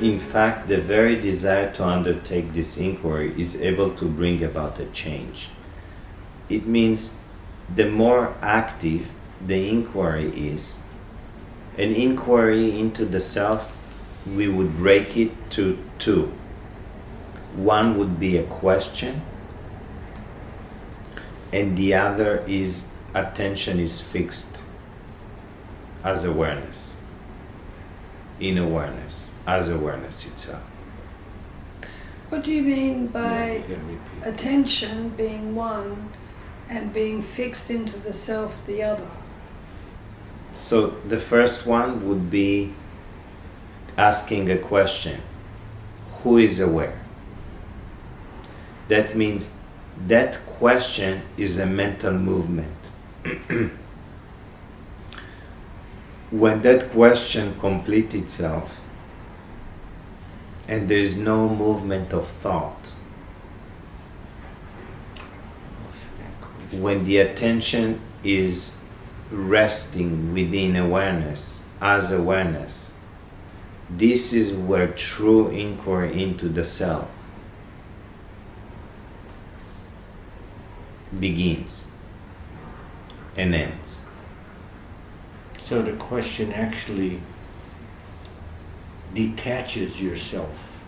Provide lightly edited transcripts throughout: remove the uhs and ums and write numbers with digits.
In fact, the very desire to undertake this inquiry is able to bring about a change. It means the more active the inquiry is, an inquiry into the self, we would break it to two. One would be a question, and the other is attention is fixed as awareness, in awareness, as awareness itself. What do you mean by attention being one and being fixed into the self the other? So the first one would be asking a question. Who is aware? That means that question is a mental movement. When that question completes itself and there is no movement of thought, when the attention is resting within awareness, as awareness, this is where true inquiry into the self begins and ends. So the question actually detaches yourself,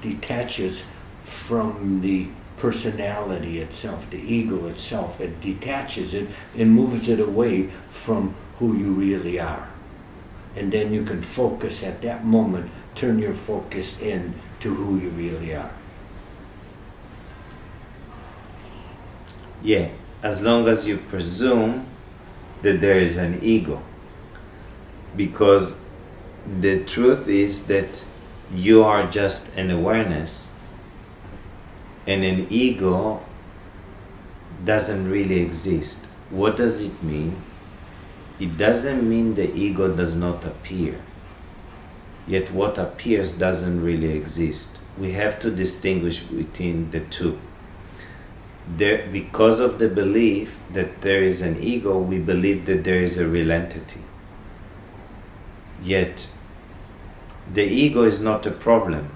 detaches from the personality itself, the ego itself. It detaches it and moves it away from who you really are. And then you can focus at that moment, turn your focus in to who you really are. Yeah, as long as you presume that there is an ego. Because the truth is that you are just an awareness, and an ego doesn't really exist. What does it mean? It doesn't mean the ego does not appear. Yet what appears doesn't really exist. We have to distinguish between the two. Because of the belief that there is an ego, we believe that there is a real entity. Yet the ego is not a problem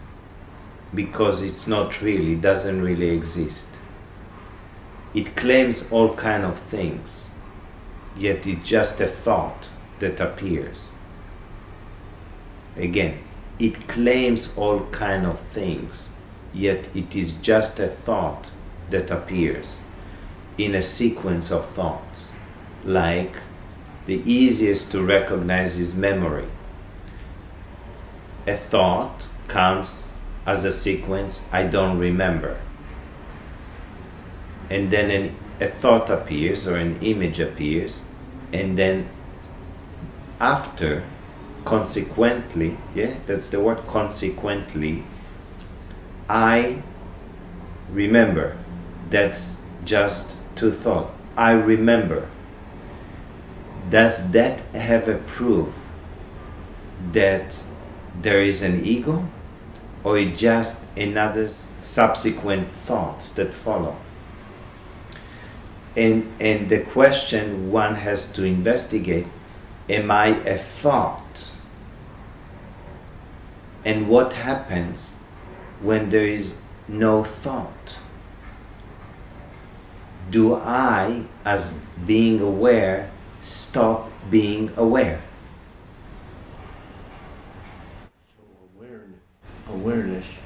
because it's not real, it doesn't really exist. It claims all kind of things, yet it's just a thought that appears. Again, it claims all kind of things, yet it is just a thought that appears in a sequence of thoughts. Like the easiest to recognize is memory. A thought comes as a sequence, I don't remember. And then a thought appears or an image appears, and then after, consequently, yeah, that's the word, consequently, I remember. That's just two thoughts. I remember. Does that have a proof that there is an ego, or it just another subsequent thoughts that follow? And the question one has to investigate, am I a thought? And what happens when there is no thought? Do I, as being aware, stop being aware? So awareness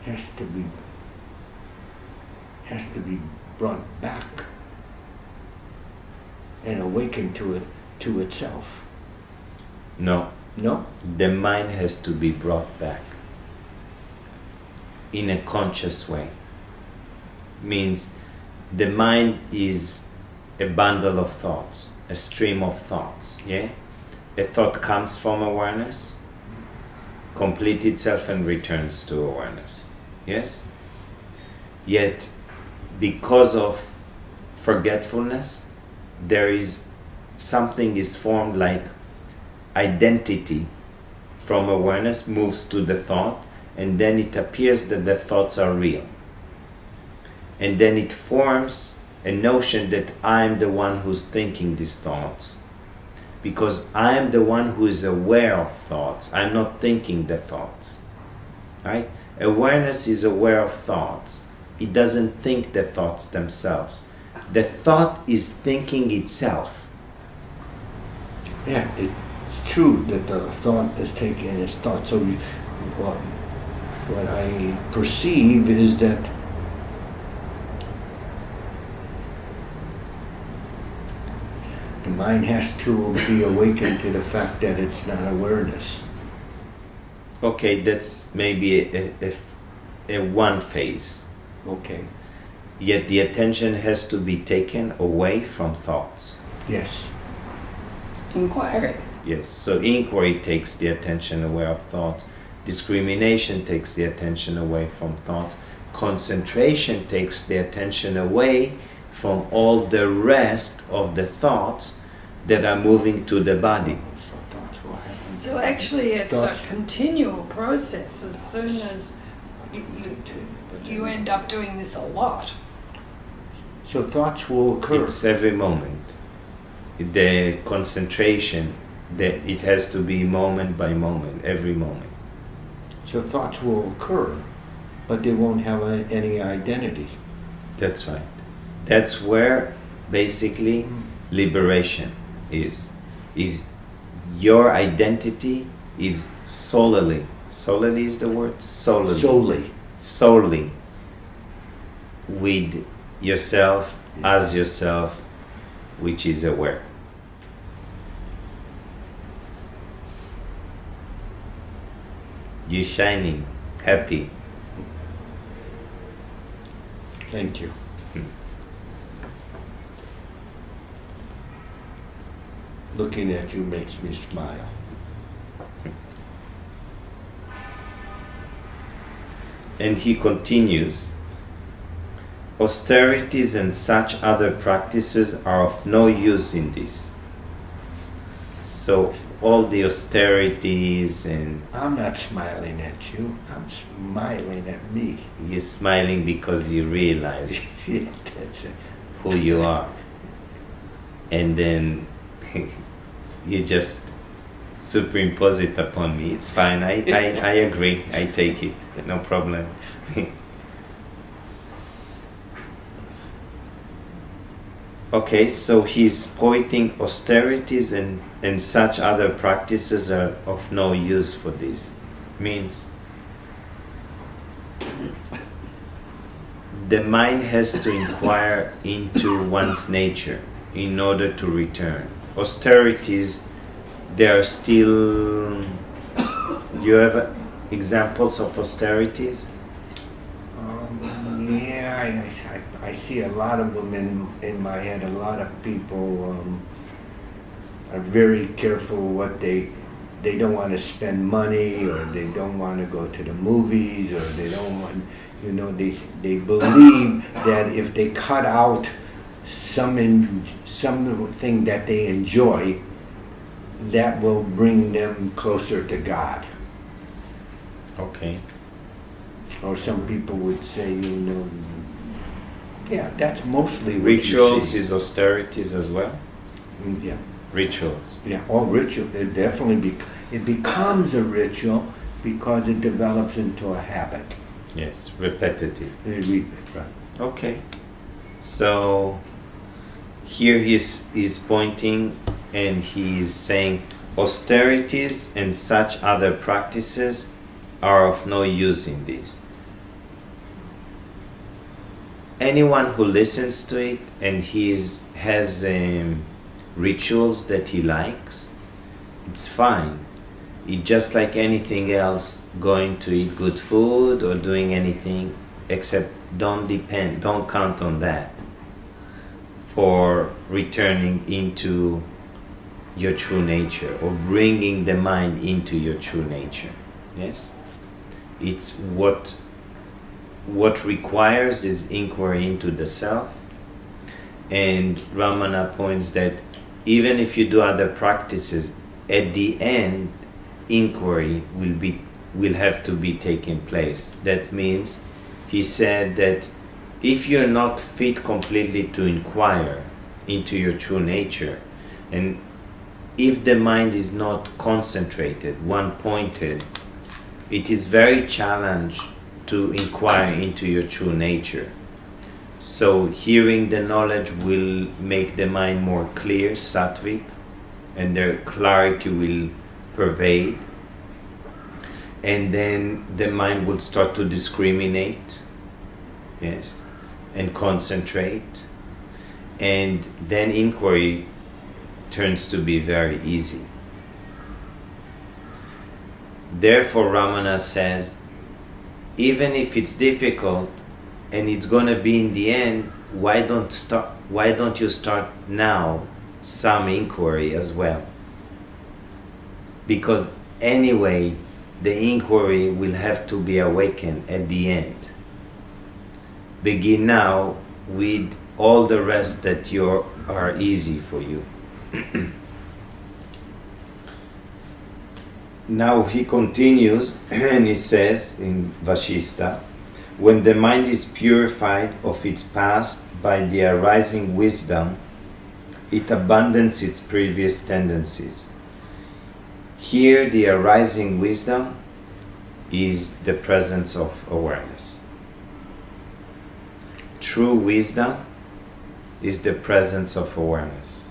has to be brought back and awakened to itself. No. No? The mind has to be brought back in a conscious way. Means the mind is a bundle of thoughts, a stream of thoughts, yeah? A thought comes from awareness, completes itself and returns to awareness, yes? Yet, because of forgetfulness, there is something is formed like identity from awareness moves to the thought, and then it appears that the thoughts are real. And then it forms a notion that I'm the one who's thinking these thoughts, because I am the one who is aware of thoughts. I'm not thinking the thoughts, right? Awareness is aware of thoughts. It doesn't think the thoughts themselves. The thought is thinking itself. Yeah, it's true that the thought is taking its thought. So what I perceive is that the mind has to be awakened to the fact that it's not awareness. Okay, that's maybe a one phase. Okay. Yet the attention has to be taken away from thoughts. Yes. Inquiry. Yes, so inquiry takes the attention away of thought. Discrimination takes the attention away from thought. Concentration takes the attention away from all the rest of the thoughts that are moving to the body. So thoughts will happen. So actually it's Thoughts. a continual process. As soon as you end up doing this a lot. So thoughts will occur. It's every moment. The concentration, it has to be moment by moment, every moment. So thoughts will occur, but they won't have any identity. That's right. That's where basically liberation is your identity is solely is the word? Solely with yourself as yourself, which is aware. You're shining, happy. Thank you. Looking at you makes me smile. And he continues, austerities and such other practices are of no use in this. So all the austerities and... I'm not smiling at you, I'm smiling at me. You're smiling because you realize Yeah, that's it. who you are. And then you just superimpose it upon me. It's fine, I agree, I take it, no problem. Okay, so he's pointing austerities and such other practices are of no use for this. Means the mind has to inquire into one's nature in order to return. Austerities, they are still... You have examples of austerities? Yeah, I see a lot of them in my head. A lot of people are very careful what they don't want to spend money, or they don't want to go to the movies, or they don't want, they believe that if they cut out something that they enjoy, that will bring them closer to God. Okay. Or some people would say, yeah, that's mostly what Rituals you see. is austerities as well? Yeah, Rituals. yeah. All ritual, it definitely it becomes a ritual because it develops into a habit. Yes, repetitive. Right. Okay. So here he's pointing and he's saying austerities and such other practices are of no use in this. Anyone who listens to it and has rituals that he likes, it's fine. It's just like anything else, going to eat good food or doing anything, except don't count on that for returning into your true nature or bringing the mind into your true nature. Yes? It's what requires is inquiry into the self. And Ramana points that even if you do other practices, at the end, inquiry will have to be taking place. That means, he said that if you're not fit completely to inquire into your true nature, and if the mind is not concentrated, one-pointed, it is very challenging to inquire into your true nature. So hearing the knowledge will make the mind more clear, sattvic, and their clarity will pervade. And then the mind will start to discriminate, yes, and concentrate. And then inquiry turns to be very easy. Therefore, Ramana says, even if it's difficult and it's going to be in the end, why don't you start now some inquiry as well? Because anyway, the inquiry will have to be awakened at the end. Begin now with all the rest that are easy for you. Now he continues and he says in Vashista, when the mind is purified of its past by the arising wisdom, it abandons its previous tendencies. Here the arising wisdom is the presence of awareness. True wisdom is the presence of awareness.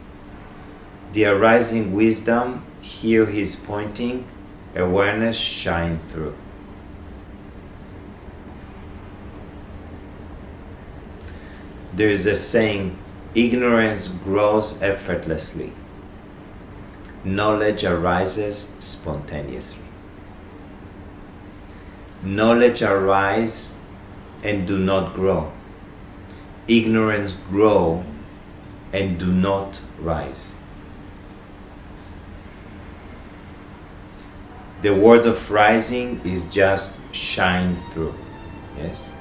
The arising wisdom, here he's pointing, awareness shine through. There is a saying, ignorance grows effortlessly. Knowledge arises spontaneously. Knowledge arises and do not grow. Ignorance grow and do not rise. The word of rising is just shine through. Yes?